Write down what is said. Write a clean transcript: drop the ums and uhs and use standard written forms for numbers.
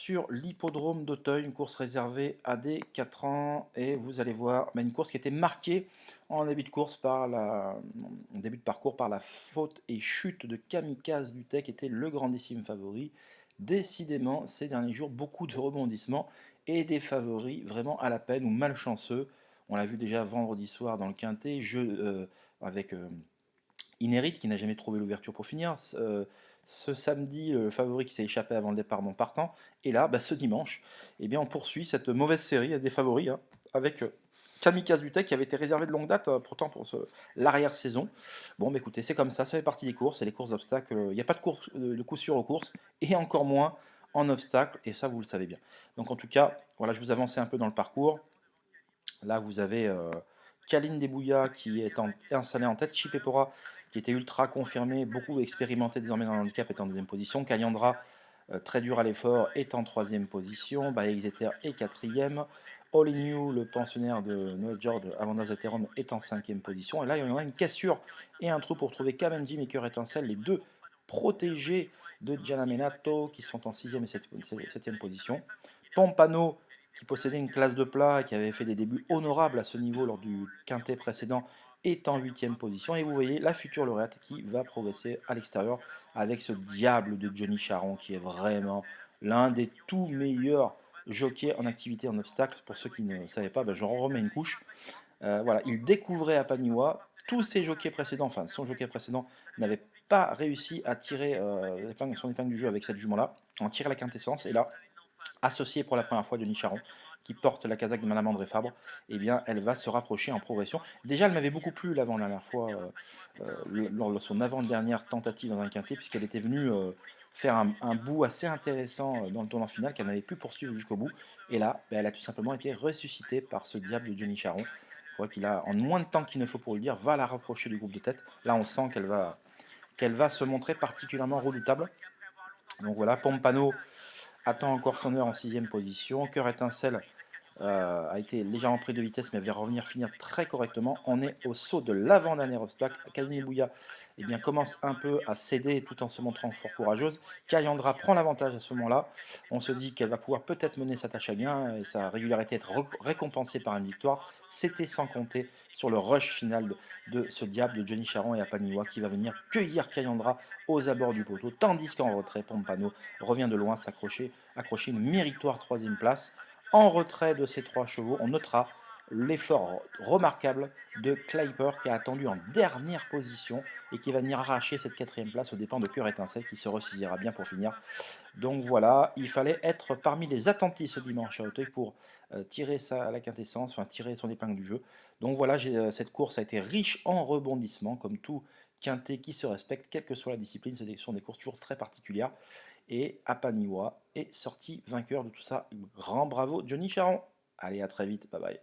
sur l'hippodrome d'Auteuil, une course réservée à des 4 ans. Et vous allez voir, une course qui était marquée en début de course en début de parcours par la faute et chute de Kamikaze Dutec, qui était le grandissime favori. Décidément, ces derniers jours, beaucoup de rebondissements et des favoris vraiment à la peine ou malchanceux. On l'a vu déjà vendredi soir dans le Quintet, avec Inérit qui n'a jamais trouvé l'ouverture pour finir. Ce samedi, le favori qui s'est échappé avant le départ non partant. Et là, ce dimanche, eh bien, on poursuit cette mauvaise série des favoris, hein, avec Kamikaze Dutec qui avait été réservé de longue date, pourtant pour l'arrière-saison. Bon, écoutez, c'est comme ça fait partie des courses, et les courses d'obstacles, il n'y a pas de coup sûr aux courses, et encore moins en obstacle, et ça vous le savez bien. Donc en tout cas, voilà, je vous avançais un peu dans le parcours. Là, vous avez Kaline Debouya qui est installé en tête. Chipepora qui était ultra confirmé, beaucoup expérimenté désormais dans le handicap, est en deuxième position. Kayandra, très dur à l'effort, est en troisième position. Exeter est quatrième. All in You, le pensionnaire de Noël George, Avanda Zeterom, est en cinquième position. Et là, il y en a une cassure et un trou pour trouver Kamenji, Maker Étincelle, les deux protégés de Gianna Menato, qui sont en sixième et septième position. Pompano, qui possédait une classe de plat et qui avait fait des débuts honorables à ce niveau lors du quintet précédent, est en huitième position. Et vous voyez la future lauréate qui va progresser à l'extérieur avec ce diable de Johnny Charon qui est vraiment l'un des tout meilleurs jockeys en activité en obstacle. Pour ceux qui ne savaient pas, j'en remets une couche. Voilà, il découvrait à Paniwa. Tous ses jockeys précédents, enfin son jockey précédent, n'avait pas réussi à tirer son épingle du jeu avec cette jument-là, en tirer la quintessence. Et là, associée pour la première fois de Charon, qui porte la casaque de Madame André Fabre, eh bien, elle va se rapprocher en progression. Déjà, elle m'avait beaucoup plu l'avant-dernière fois, lors de son avant-dernière tentative dans un quintet, puisqu'elle était venue faire un bout assez intéressant dans le tournant final, qu'elle n'avait pu poursuivre jusqu'au bout. Et là, elle a tout simplement été ressuscitée par ce diable de Johnny Charon. Je crois qu'il a, en moins de temps qu'il ne faut pour le dire, va la rapprocher du groupe de tête. Là, on sent qu'elle va se montrer particulièrement redoutable. Donc voilà, Pompano attend encore son heure en sixième position. Cœur étincelle a été légèrement pris de vitesse, mais va revenir finir très correctement. On est au saut de l'avant-dernier obstacle. Kalini Bouya commence un peu à céder tout en se montrant fort courageuse. Kayandra prend l'avantage à ce moment-là. On se dit qu'elle va pouvoir peut-être mener sa tâche à bien et sa régularité être récompensée par une victoire. C'était sans compter sur le rush final de ce diable de Johnny Charon et Apaniwa qui va venir cueillir Kayandra aux abords du poteau, tandis qu'en retrait, Pompano revient de loin accrocher une méritoire troisième place. En retrait de ces trois chevaux, on notera l'effort remarquable de Kleiper qui a attendu en dernière position et qui va venir arracher cette quatrième place aux dépens de Cœur Étincelle qui se ressaisira bien pour finir. Donc voilà, il fallait être parmi les attentifs ce dimanche à Auteuil pour tirer la quintessence, enfin tirer son épingle du jeu. Donc voilà, cette course a été riche en rebondissements, comme tout quintet qui se respecte, quelle que soit la discipline. Ce sont des courses toujours très particulières. Et Apaniwa est sorti vainqueur de tout ça. Grand bravo Johnny Charon. Allez, à très vite, bye bye.